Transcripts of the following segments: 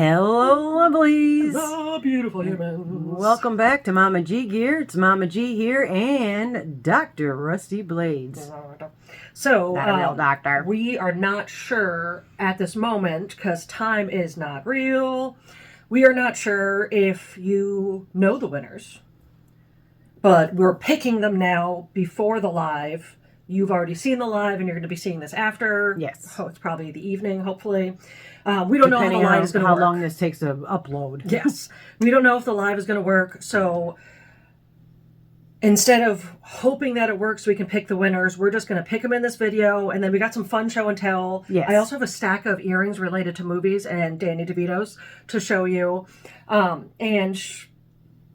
Hello, Lovelies. Oh, beautiful humans. Welcome back to MamaGGiaway. It's Mama G here and Dr. RustyBlades. So, Not a real doctor. We are not sure at this moment, because time is not real. We are not sure if you know the winners. But we're picking them now before the live. You've already seen the live, and you're going to be seeing this after. Yes. Oh, it's probably the evening, hopefully. We don't know how the live is going to work. How long this takes to upload. Yes. We don't know if the live is going to work. So instead of hoping that it works, we can pick the winners. We're just going to pick them in this video. And then we got some fun show and tell. Yes. I also have a stack of earrings related to movies and Danny DeVito's to show you.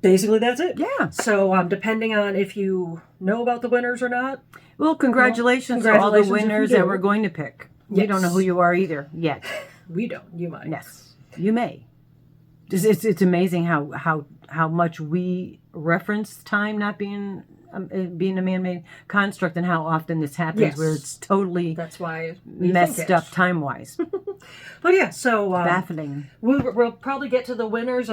Basically, that's it. Yeah. So depending on if you know about the winners or not. Well, congratulations to all the winners that we're going to pick. Yes. We don't know who you are either yet. We don't. You might. Yes. You may. It's amazing how much we reference time not being a man-made construct, and how often this happens. Yes. Where it's totally that's why messed up time-wise. But yeah, so baffling. We'll probably get to the winners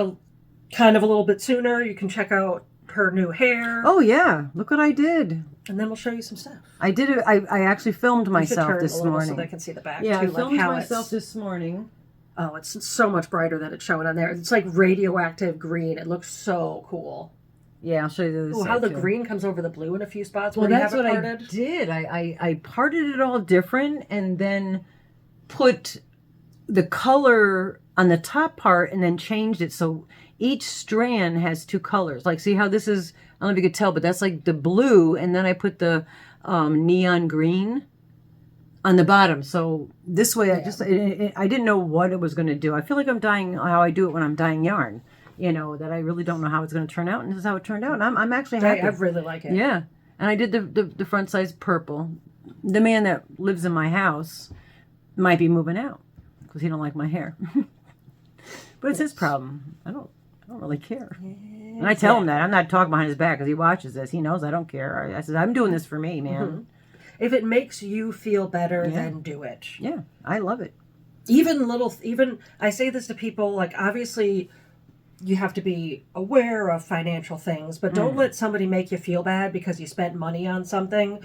kind of a little bit sooner. You can check out her new hair. Oh yeah, look what I did. And then we'll show you some stuff. I did it. I actually filmed myself this morning, so they can see the back. Yeah, too, I filmed like myself this morning. Oh, it's so much brighter than it's showing on there. It's like radioactive green. It looks so cool. Yeah, I'll show you this. How the green comes over the blue in a few spots. Well, where that's you have what I did. I parted it all different, and then put the color on the top part, and then changed it so each strand has two colors. Like, see how this is? I don't know if you could tell, but that's like the blue, and then I put the neon green on the bottom. So this way, I didn't know what it was going to do. I feel like I'm dyeing how I do it when I'm dyeing yarn. You know, that I really don't know how it's going to turn out, and this is how it turned out. And I'm actually happy. I really like it. Yeah, and I did the front size purple. The man that lives in my house might be moving out because he don't like my hair. But it's his problem. I don't really care. And I tell him that. I'm not talking behind his back because he watches this. He knows I don't care. I said, I'm doing this for me, man. Mm-hmm. If it makes you feel better, then do it. Yeah, I love it. Even I say this to people, like, obviously you have to be aware of financial things, but don't let somebody make you feel bad because you spent money on something.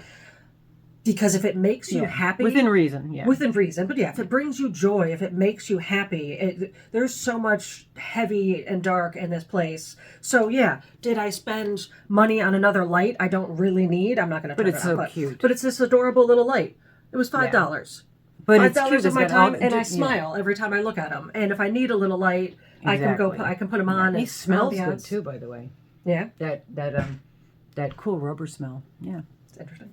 Because if it makes you happy... Within reason, yeah. Within reason. But yeah, if it brings you joy, if it makes you happy, there's so much heavy and dark in this place. So yeah, did I spend money on another light I don't really need? I'm not going to turn it on. But it's so cute. But it's this adorable little light. It was $5. Yeah. But $5 of my time, and I smile every time I look at them. And if I need a little light, I can put them on. He smells good too, by the way. Yeah? That cool rubber smell. Yeah. It's interesting.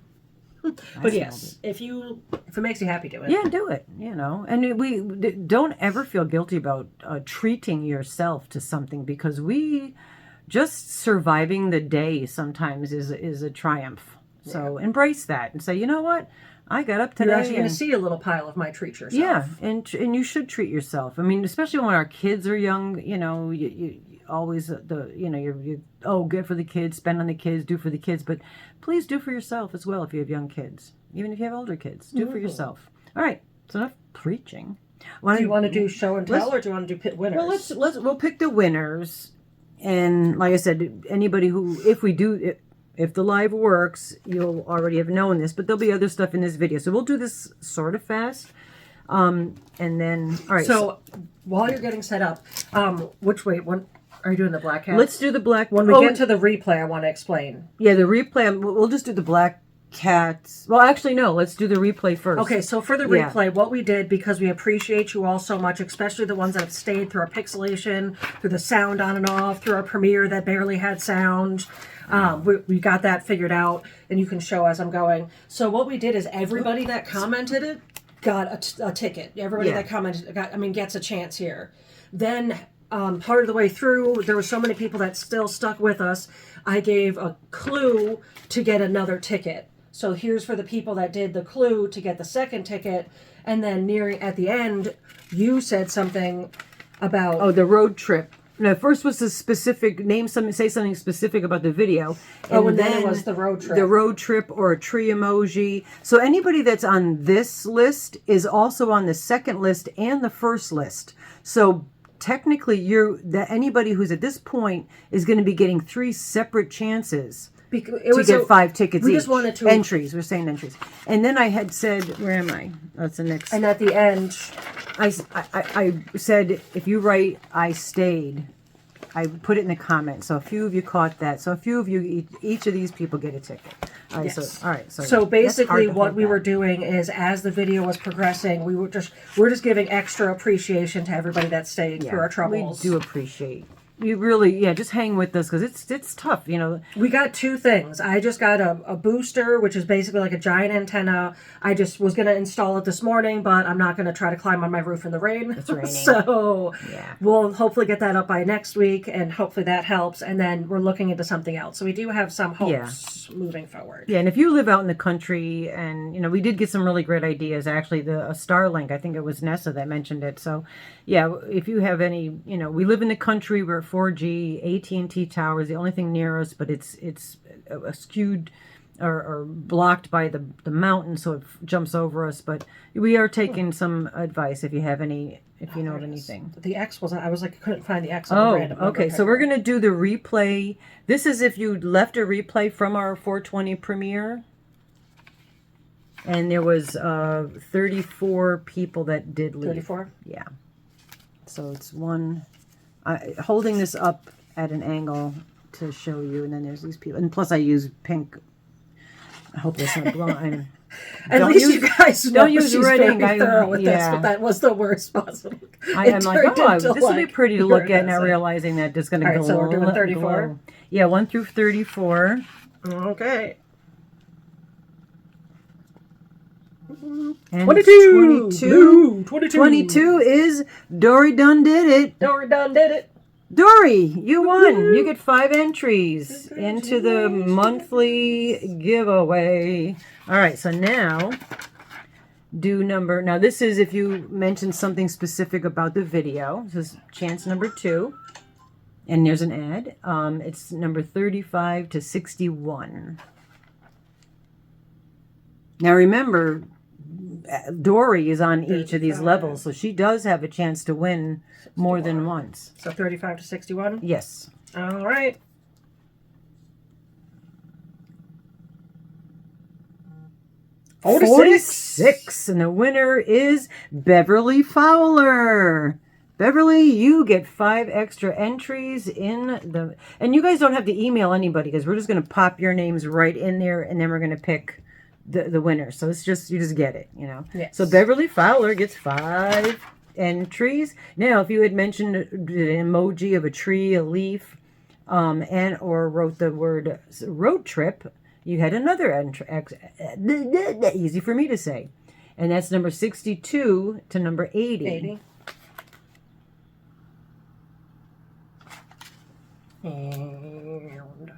But yes, if it makes you happy, do it. Yeah, do it. You know, and we don't ever feel guilty about treating yourself to something, because just surviving the day sometimes is a triumph. So embrace that and say, you know what, I got up today. You're actually going to see a little pile of my treat yourself. Yeah, and you should treat yourself. I mean, especially when our kids are young. You know, you always you good for the kids, spend on the kids, do for the kids, but please do for yourself as well if you have young kids. Even if you have older kids, do for yourself. All right, so enough preaching. Do you want to do show and tell, or do you want to do pick winners? Well, we'll pick the winners, and like I said, anybody who, if the live works, you'll already have known this, but there'll be other stuff in this video, so we'll do this sort of fast. And then, all right. So while you're getting set up, which way? Are you doing the black cat? Let's do the black. When we get to the replay, I want to explain. Yeah, the replay. We'll just do the black cats. Well, actually, no. Let's do the replay first. Okay, so for the replay, what we did, because we appreciate you all so much, especially the ones that have stayed through our pixelation, through the sound on and off, through our premiere that barely had sound. We got that figured out, and you can show as I'm going. So what we did is everybody that commented it got a ticket. Everybody that commented gets a chance here. Then part of the way through, there were so many people that still stuck with us. I gave a clue to get another ticket. So here's for the people that did the clue to get the second ticket. And then at the end, you said something about the road trip. No, first was the specific say something specific about the video. And then it was the road trip. The road trip or a tree emoji. So anybody that's on this list is also on the second list and the first list. So technically anybody who's at this point is going to be getting 3 separate chances to get 5 tickets we each. just wanted to entries. We're saying entries. And then I had said, where am I? That's the next. And at the end, I said, if you write I stayed, I put it in the comments. So a few of you caught that. So a few of you, each of these people get a ticket. All right. yes. So basically what we were doing is, as the video was progressing, we're just giving extra appreciation to everybody that stayed through our troubles. We do appreciate. You really, just hang with us because it's tough, We got 2 things. I just got a booster, which is basically like a giant antenna. I just was going to install it this morning, but I'm not going to try to climb on my roof in the rain. It's raining. So we'll hopefully get that up by next week, and hopefully that helps. And then we're looking into something else. So we do have some hopes moving forward. Yeah, and if you live out in the country, and, we did get some really great ideas. Actually, a Starlink, I think it was Nessa that mentioned it. So, yeah, if you have any, we live in the country, we're 4G, AT&T towers, the only thing near us, but it's skewed or blocked by the mountain, so it jumps over us. But we are taking some advice if you have any, if you know of anything. The X wasn't, I was like, I couldn't find the X on the random. Okay, so we're going to do the replay. This is if you left a replay from our 420 premiere. And there was 34 people that did leave. 34? Yeah. So it's holding this up at an angle to show you, and then there's these people. And plus I use pink. I hope that's not blowing. At least you guys know don't use she's red very thorough with this, but that was the worst possible. I'm like, this would be pretty to look at, now realizing that it's going to go. So we're doing 34? Yeah, 1 through 34. Okay. And 22. 22 is Dory done did it. Dory done did it. Dory, you won. You get 5 entries into the monthly giveaway. All right, so now now this is if you mention something specific about the video. This is chance number 2. And there's an ad. It's number 35 to 61. Now remember, Dory is on each of these levels, so she does have a chance to win 61. More than once. So 35 to 61? Yes. All right. $46. And the winner is Beverly Fowler. Beverly, you get 5 extra entries in the... And you guys don't have to email anybody because we're just going to pop your names right in there, and then we're going to pick the winner. So it's just, you just get it, Yes. So Beverly Fowler gets 5 entries. Now, if you had mentioned an emoji of a tree, a leaf, or wrote the word road trip, you had another entry. Easy for me to say. And that's number 62 to number 80. 80. And...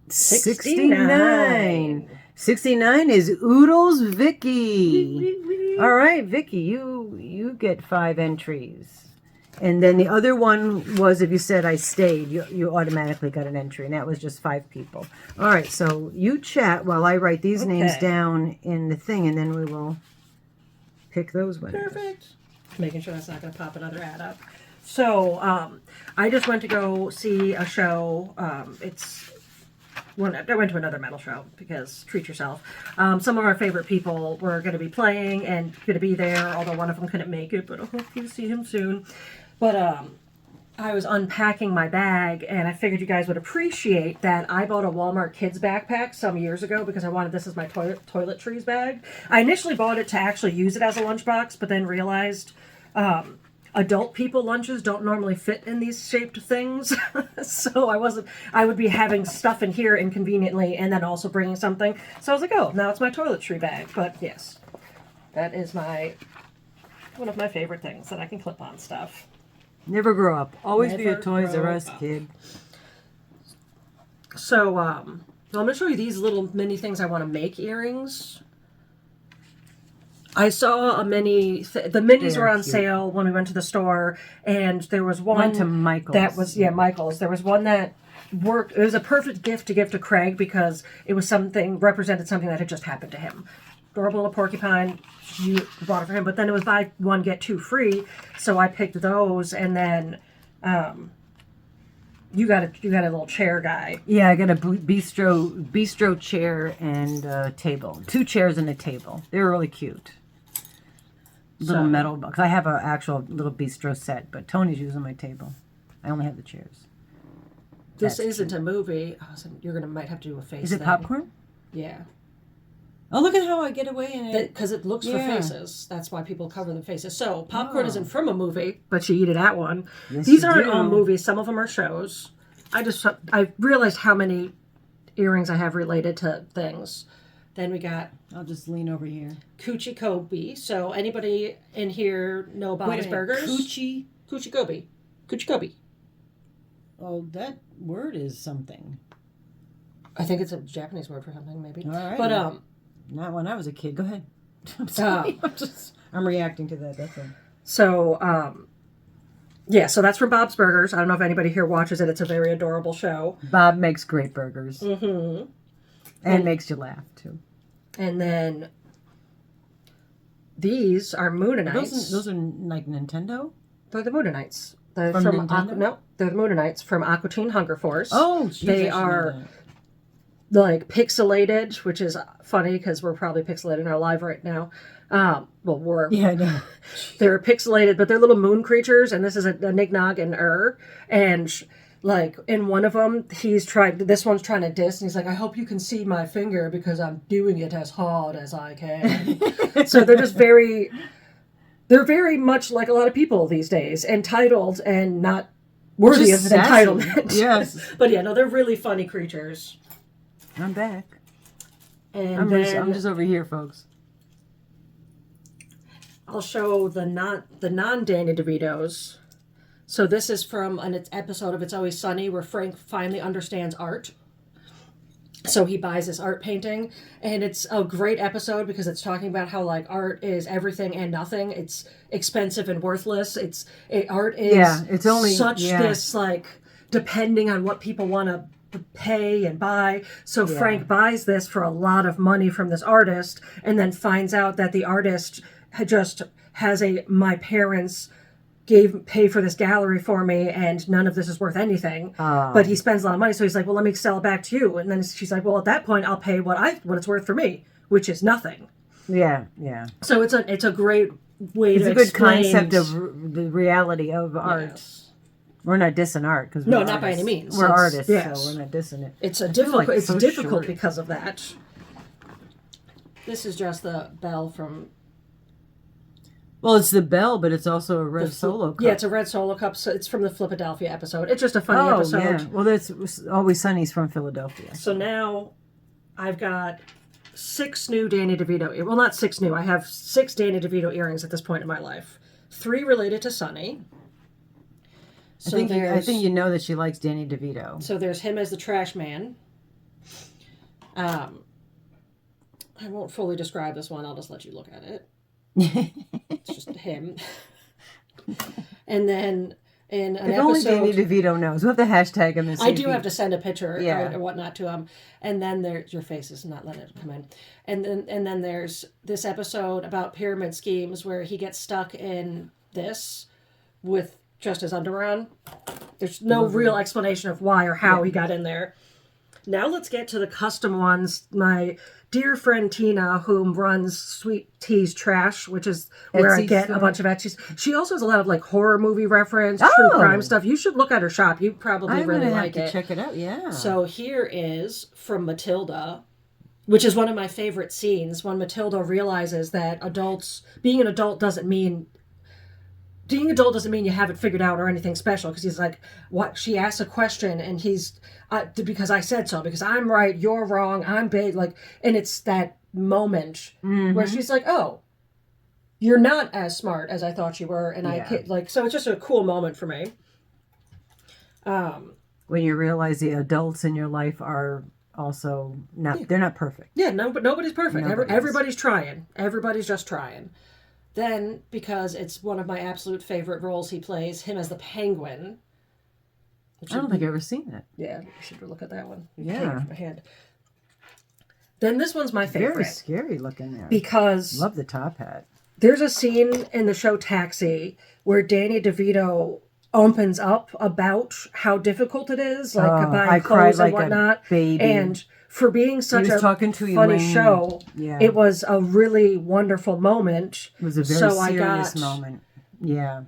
69. 69 is Oodles Vicky. All right, Vicky, you get 5 entries. And then the other one was if you said I stayed, you automatically got an entry, and that was just 5 people. All right, so you chat while I write these names down in the thing, and then we will pick those winners. Perfect. Making sure that's not going to pop another ad up. So I just went to go see a show. I went to another metal show because treat yourself. Some of our favorite people were going to be playing and going to be there, although one of them couldn't make it, but I hope you see him soon. But I was unpacking my bag, and I figured you guys would appreciate that I bought a Walmart kids backpack some years ago because I wanted this as my toiletries bag. I initially bought it to actually use it as a lunchbox, but then realized adult people lunches don't normally fit in these shaped things. So I would be having stuff in here inconveniently and then also bringing something. So I was like, oh, now it's my toiletry bag. But yes, that is one of my favorite things that I can clip on stuff. Never grow up. Always be a Never Toys R grow Us up. kid. So I'm going to show you these little mini things I want to make earrings. I saw the minis were on sale when we went to the store, and there was one Went to Michael's. that was Michael's. There was one that worked. It was a perfect gift to give to Craig because it was represented something that had just happened to him. adorable little porcupine. You bought it for him, but then it was buy one get two free, so I picked those, and then you got a little chair guy. Yeah, I got a bistro chair and a table. 2 chairs and a table. They were really cute. Little metal box. I have an actual little bistro set, but Tony's using my table. I only have the chairs. This isn't a movie. Oh, so you're might have to do a face. Is it thing. popcorn? Yeah. Oh, look at how I get away in it. Because it looks for faces. That's why people cover the faces. So popcorn isn't from a movie, but you eat it at one. Yes, These you aren't do. all movies. Some of them are shows. I realized how many earrings I have related to things. Then we got I'll just lean over here. Coochie Kobe. So anybody in here know Bob's Burgers? Coochie Kobe. Coochie Kobe. Oh, that word is something. I think it's a Japanese word for something, maybe. All right. But not when I was a kid. Go ahead. I'm sorry. I'm reacting to that. That's all. So yeah, so that's from Bob's Burgers. I don't know if anybody here watches it. It's a very adorable show. Bob makes great burgers. Mm-hmm. And makes you laugh, too. And then these are Moonanites. Those are like Nintendo? They're the Moonanites. They're From from Nintendo? they're the Moonanites from Aqua Teen Hunger Force. Oh, geez, they are like pixelated, which is funny because we're probably pixelated in our live right now. Well, we're Yeah, I know. they're pixelated, but they're little moon creatures, and this is a Nignog and and like in one of them, this one's trying to diss, and he's like, I hope you can see my finger because I'm doing it as hard as I can. So they're just they're very much like a lot of people these days, entitled and not worthy of an entitlement. Yes. But yeah, no, they're really funny creatures. I'm back. And I'm just over here, folks. I'll show the non Danny DeVitos. So this is from an episode of It's Always Sunny where Frank finally understands art. So he buys this art painting, and it's a great episode because it's talking about how like art is everything and nothing. It's expensive and worthless. Art is it's only this like depending on what people want to pay and buy. So Frank buys this for a lot of money from this artist, and then finds out that the artist just has my parents pay for this gallery for me, and none of this is worth anything. But he spends a lot of money, so he's like, well, let me sell it back to you. And then she's like, well, at that point, I'll pay what it's worth for me, which is nothing. Yeah, yeah. So it's a great way to explain. It's a good concept of the reality of art. Yes. We're not dissing art because no, not by any means. We're artists, yes. so we're not dissing it. It's difficult. Like it's so difficult short. because of that. This is just the bell from. Well, it's the bell, but it's also a red solo cup. Yeah, it's a red solo cup. So it's from the Philadelphia episode. It's just a funny episode. Yeah. Well, that's Always Sunny's from Philadelphia. So now I've got 6 new Danny DeVito. Well, not 6 new. I have 6 Danny DeVito earrings at this point in my life. 3 related to Sunny. So I think you know that she likes Danny DeVito. So there's him as the trash man. I won't fully describe this one. I'll just let you look at it. It's just him. And then in an if only episode, Danny DeVito knows. We'll have to hashtag him. I do have to send a picture or whatnot to him. And then there's your face is not letting it come in. And then there's this episode about pyramid schemes where he gets stuck in this with just his underwear on. There's no real explanation of why or how he got in there. Now let's get to the custom ones. My dear friend Tina, who runs Sweet Tea's Trash, which is where I get a bunch of Etsy's. She also has a lot of like horror movie reference, true crime stuff. You should look at her shop. You probably really like it. Check it out. Yeah. So here is from Matilda, which is one of my favorite scenes when Matilda realizes that being an adult doesn't mean you have it figured out or anything special, because he's like, what? She asks a question and he's because I said so, because I'm right, you're wrong, I'm big, like, and it's that moment where she's like, oh, you're not as smart as I thought you were, and I can't, like, so it's just a cool moment for me. When you realize the adults in your life are also they're not perfect. Yeah, no, but nobody's perfect. Nobody's. Everybody's trying. Everybody's just trying. Then, because it's one of my absolute favorite roles he plays, him as the Penguin. I don't think I've ever seen that. Yeah, you should look at that one. Yeah. My hand. Then this one's my favorite. Very scary looking there. Because love the top hat. there's a scene in the show Taxi where Danny DeVito opens up about how difficult it is, like buying clothes and whatnot. Baby. And for being such a funny show, it was a really wonderful moment. It was a very serious moment. Yeah.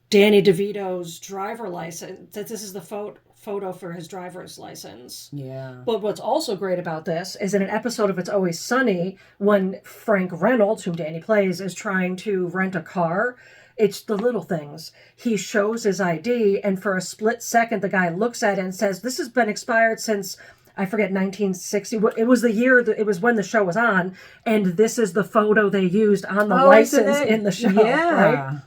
Danny DeVito's driver license. This is the photo for his driver's license. Yeah. But what's also great about this is in an episode of It's Always Sunny, when Frank Reynolds, whom Danny plays, is trying to rent a car, it's the little things. He shows his ID, and for a split second, the guy looks at it and says, "This has been expired since, I forget, 1960. It was the year, it was when the show was on, and this is the photo they used on the license in the show." Yeah. Right?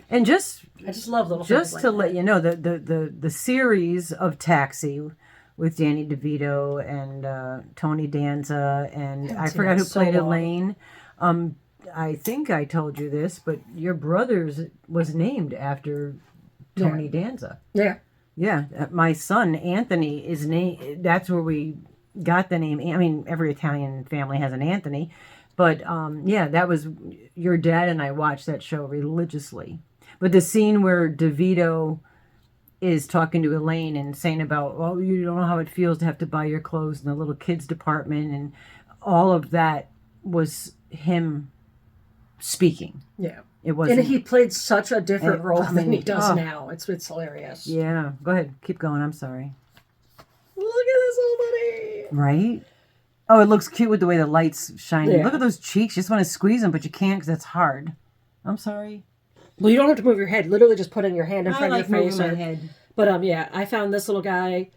And I just love little things just to let you know, the series of Taxi with Danny DeVito and Tony Danza, and I forgot who played Elaine. I think I told you this, but your brother's was named after Tony Danza. Yeah. Yeah. My son, Anthony, is named, that's where we got the name. I mean, every Italian family has an Anthony. But, yeah, that was, your dad and I watched that show religiously. But the scene where DeVito is talking to Elaine and saying about, well, you don't know how it feels to have to buy your clothes in the little kids department, and all of that was him speaking. Yeah. It wasn't. And he played such a different role than he does now. It's hilarious. Yeah. Go ahead. Keep going. I'm sorry. Look at this old buddy. Right? Oh, it looks cute with the way the light's shining. Yeah. Look at those cheeks. You just want to squeeze them, but you can't because it's hard. I'm sorry. Well, you don't have to move your head. Literally just putting your hand in front of your face. My head. But yeah, I found this little guy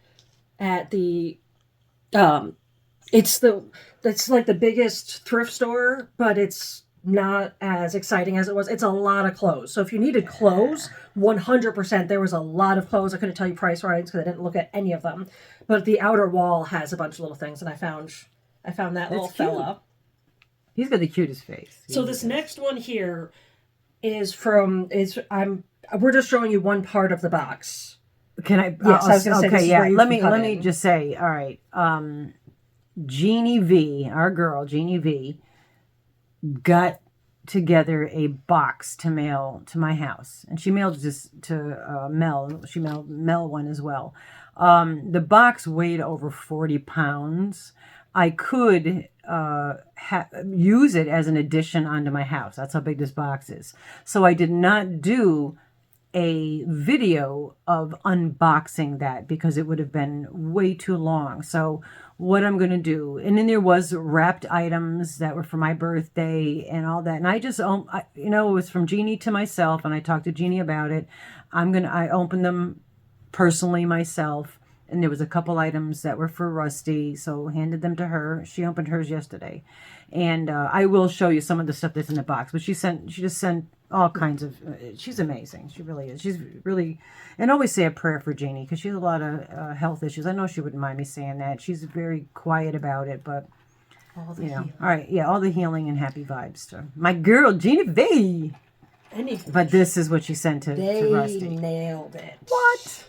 at the it's like the biggest thrift store, but it's not as exciting as it was. It's a lot of clothes. So if you needed clothes, 100%, there was a lot of clothes. I couldn't tell you price rights because I didn't look at any of them. But the outer wall has a bunch of little things, and I found that little fella. He's got the cutest face. So this next one here we're just showing you one part of the box. Can I? Yes, I was going to say. Okay, yeah. Let me just say. All right, Giny V, our girl Giny V, got together a box to mail to my house, and she mailed this to Mel. She mailed Mel one as well. The box weighed over 40 pounds. I could use it as an addition onto my house. That's how big this box is. So I did not do a video of unboxing that because it would have been way too long. So what I'm going to do, and then there was wrapped items that were for my birthday and all that. And I just, it was from Giny to myself, and I talked to Giny about it. I opened them personally myself. And there was a couple items that were for Rusty, so handed them to her. She opened hers yesterday. And I will show you some of the stuff that's in the box. But she just sent all kinds of, she's amazing. She really is. She's really, and always say a prayer for Giny because she has a lot of health issues. I know she wouldn't mind me saying that. She's very quiet about it, but, all right, yeah, all the healing and happy vibes to my girl, Giny V. But this is what she sent to Rusty. They nailed it. What?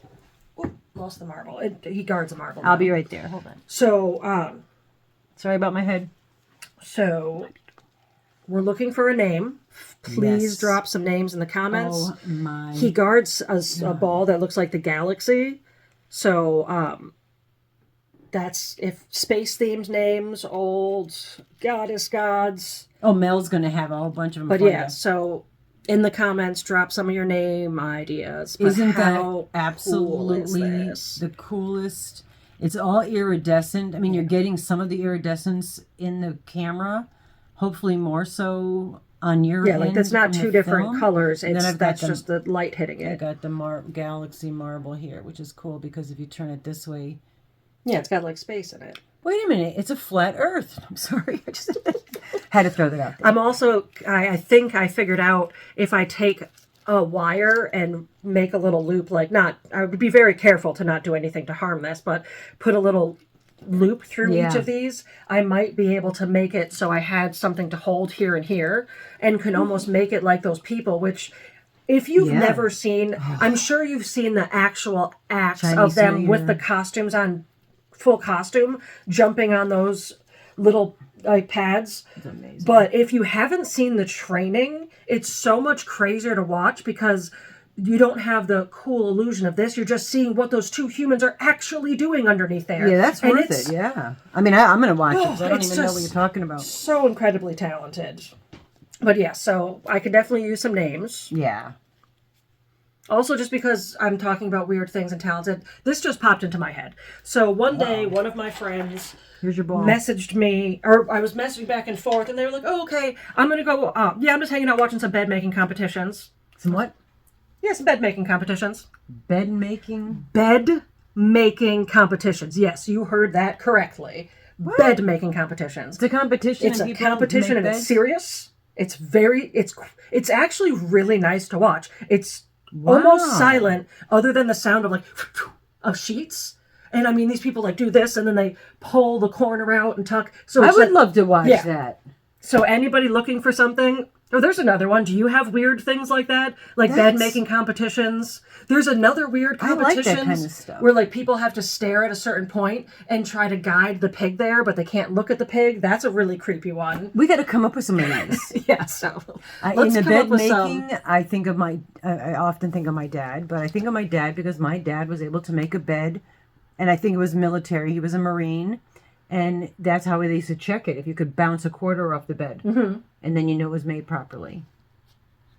Lost the marble. He guards a marble. I'll be right there. Hold on. So, sorry about my head. So, we're looking for a name. Please drop some names in the comments. Oh my! He guards a ball that looks like the galaxy. So, that's if space themed names, old gods. Oh, Mel's gonna have a whole bunch of them. But yeah, so. In the comments, drop some of your name ideas. But Isn't that absolutely the coolest? It's all iridescent. I mean, you're getting some of the iridescence in the camera. Hopefully more so on your end. Yeah, like that's not two different colors. That's just the light hitting it. I got the galaxy marble here, which is cool because if you turn it this way. Yeah, it's got like space in it. Wait a minute, it's a flat Earth. I'm sorry, I just had to throw that out there. I'm also, I think I figured out if I take a wire and make a little loop, I would be very careful to not do anything to harm this, but put a little loop through each of these, I might be able to make it so I had something to hold here and here, and can almost make it like those people, which... If you've never seen, I'm sure you've seen the actual acts of them with the costumes on, full costume, jumping on those little like pads. It's amazing. But if you haven't seen the training, it's so much crazier to watch because you don't have the cool illusion of this. You're just seeing what those two humans are actually doing underneath there. Yeah, that's worth it. Yeah. I mean, I'm going to watch it because I don't even know what you're talking about. So incredibly talented. But yeah, so I could definitely use some names. Yeah. Also, just because I'm talking about weird things and talented, this just popped into my head. So one day, one of my friends Here's your ball. messaged me, or I was messaging back and forth, and they were like, "Oh, okay, I'm gonna go. Yeah, I'm just hanging out watching some bed making competitions." Some what? Yeah, some bed making competitions. Bed making? Bed making competitions. Yes, you heard that correctly. What? Bed making competitions. It's a competition. It's a competition, and it's serious. It's it's actually really nice to watch. It's almost silent, other than the sound of like of sheets. And I mean, these people like do this, and then they pull the corner out and tuck. So I would love to watch that. So anybody looking for something? Oh, there's another one. Do you have weird things like that? Like bed making competitions? There's another weird competitions I like that kind of stuff. where like people have to stare at a certain point and try to guide the pig there, but they can't look at the pig. That's a really creepy one. We got to come up with some of these. Yeah, so in the bed making, I think of I often think of my dad, but I think of my dad because my dad was able to make a bed, and I think it was military. He was a Marine. And that's how they used to check it. If you could bounce a quarter off the bed. Mm-hmm. And then you know it was made properly.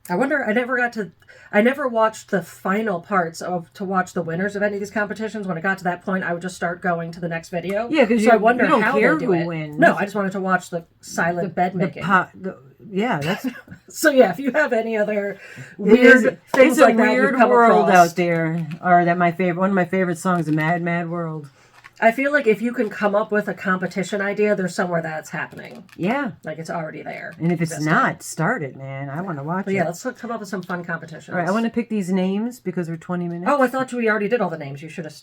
I wonder, I never watched the final parts to watch the winners of any of these competitions. When it got to that point, I would just start going to the next video. Yeah, because I wonder you don't how care they do who it. wins. No, I just wanted to watch the silent bed making. Yeah, that's... So yeah, if you have any other weird things like that, it's a weird world out there. Or that one of my favorite songs, "The Mad Mad World." I feel like if you can come up with a competition idea, there's somewhere that's happening. Yeah. Like it's already there. And if it's not, start it, man. I want to watch it. Yeah, let's come up with some fun competitions. All right, I want to pick these names because we're 20 minutes. Oh, I thought we already did all the names. You should have...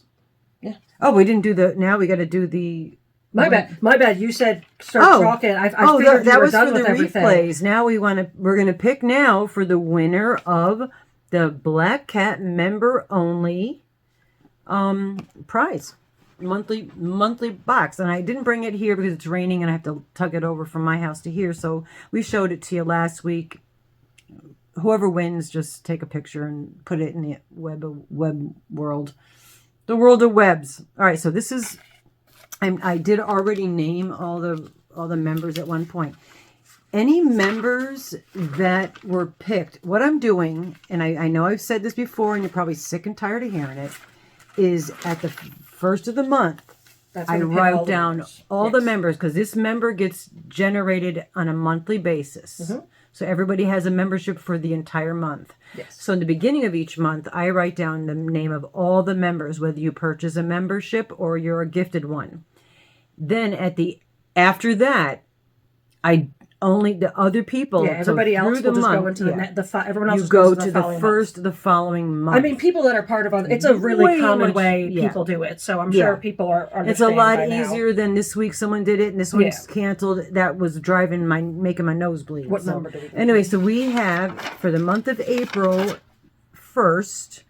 Yeah. Oh, we didn't do now we got to do the... My bad. You said start talking. I figured that you were was done for with the everything. replays. Now we're going to pick now for the winner of the Black Cat member only prize. Monthly box, and I didn't bring it here because it's raining and I have to tug it over from my house to here, so we showed it to you last week. Whoever wins, just take a picture and put it in the web world, the world of webs. All right, so this is I did already name all the members at one point. Any members that were picked, what I'm doing, and I know I've said this before and you're probably sick and tired of hearing it, is at the first of the month, I write down all the members because this member gets generated on a monthly basis. Mm-hmm. So everybody has a membership for the entire month. Yes. So in the beginning of each month, I write down the name of all the members, whether you purchase a membership or you're a gifted one. Then after that, only the other people. Yeah, everybody else will just go into everyone else. You go to the following month. I mean, people that are part of it's a really common way people do it. So I'm sure people are. It's a lot easier than this week. Someone did it, and this week's canceled. That was making my nose bleed. What number do we do? Anyway, so we have for the month of April 1st.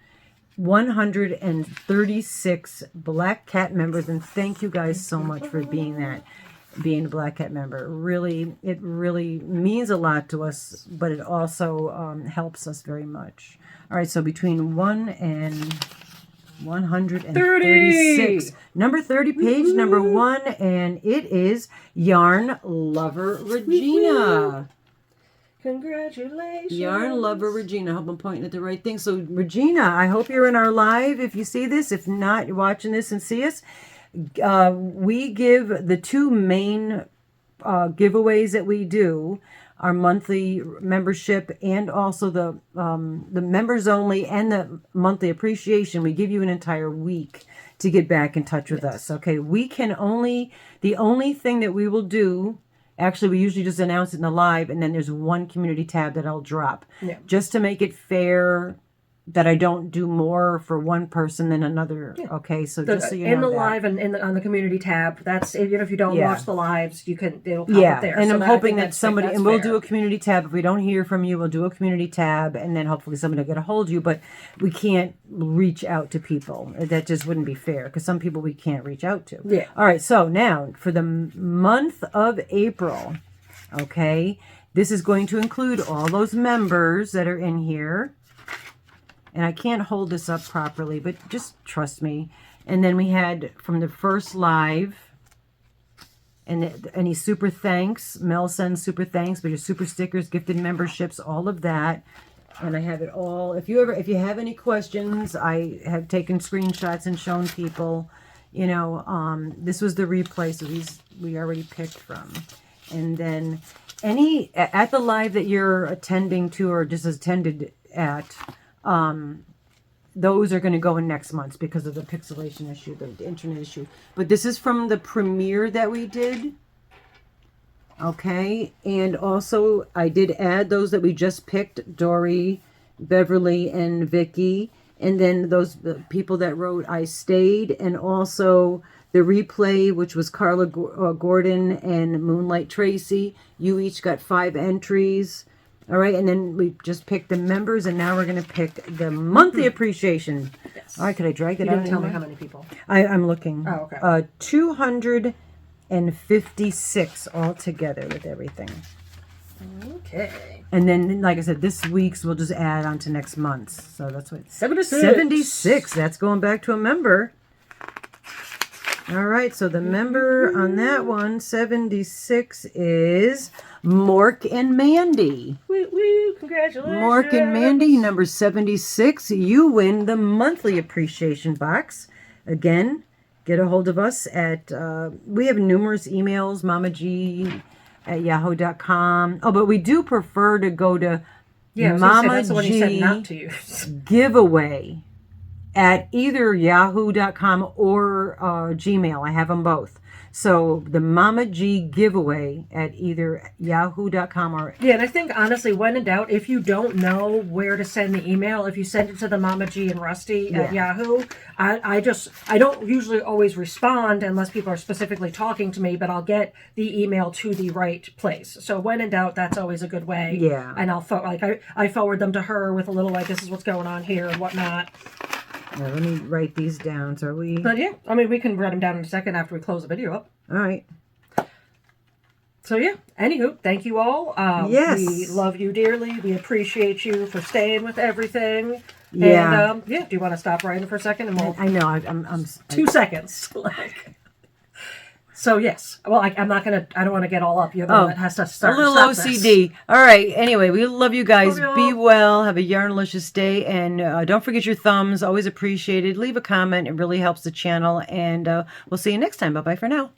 136 Black Cat members, and thank you guys so much for being a Black Cat member. It really means a lot to us, but it also helps us very much. All right, so between 1 and 136. 30! Number 30, page number 1, and it is Yarn Lover Regina. Congratulations. Yarn Lover Regina. I hope I'm pointing at the right thing. So, Regina, I hope you're in our live if you see this. If not, you're watching this and see us. We give the two main giveaways that we do, our monthly membership and also the members only and the monthly appreciation. We give you an entire week to get back in touch with us. Okay, the only thing that we will do, actually we usually just announce it in the live, and then there's one community tab that I'll drop just to make it fair that I don't do more for one person than another. Yeah. Okay, so just so you know in the that. live and on the community tab, that's if you don't watch the lives, it'll pop up there. And so I'm hoping that somebody, and we'll do a community tab. If we don't hear from you, we'll do a community tab, and then hopefully somebody will get a hold of you. But we can't reach out to people. That just wouldn't be fair, because some people we can't reach out to. Yeah. All right, so now for the month of April, okay, this is going to include all those members that are in here. And I can't hold this up properly, but just trust me. And then we had from the first live, and any super thanks. Mel sends super thanks, but your super stickers, gifted memberships, all of that. And I have it all. If you have any questions, I have taken screenshots and shown people. You know, this was the replay, so these we already picked from. And then at the live that you're attending to or just attended at. Those are going to go in next month because of the pixelation issue, the internet issue. But this is from the premiere that we did. Okay. And also I did add those that we just picked, Dory, Beverly, and Vicky. And then those people that wrote I Stayed. And also the replay, which was Carla Gordon and Moonlight Tracy. You each got 5 entries. All right, and then we just picked the members, and now we're going to pick the monthly appreciation. Yes. All right, could I drag it out? You didn't tell me how many people. I'm looking. Oh, okay. 256 altogether with everything. Okay. And then, like I said, this week's we'll just add on to next month's. So that's what... 76. 76. That's going back to a member. All right, so the member on that one, 76, is Mork and Mandy. Woo, woo, congratulations. Mork and Mandy, number 76. You win the monthly appreciation box. Again, get a hold of us at, we have numerous emails, mamagg@yahoo.com. Oh, but we do prefer to go to MamaGGiveaway at either yahoo.com or Gmail. I have them both. So the MamaGGiveaway at either yahoo.com or... Yeah, and I think, honestly, when in doubt, if you don't know where to send the email, if you send it to the MamaGandRusty at Yahoo, I don't usually always respond unless people are specifically talking to me, but I'll get the email to the right place. So when in doubt, that's always a good way. Yeah. And I forward them to her with a little, like, this is what's going on here and whatnot. Now, let me write these down. So But yeah, I mean, we can write them down in a second after we close the video up. All right. So yeah, anywho, thank you all. Yes. We love you dearly. We appreciate you for staying with everything. Yeah. And do you want to stop writing for a second? And I know. I'm 2 seconds. So yes. Well, I'm not gonna. I don't want to get all up. You're the one that has to start. A little OCD. All right. Anyway, we love you guys. Be well. Have a yarnlicious day, and don't forget your thumbs. Always appreciated. Leave a comment. It really helps the channel. And we'll see you next time. Bye bye for now.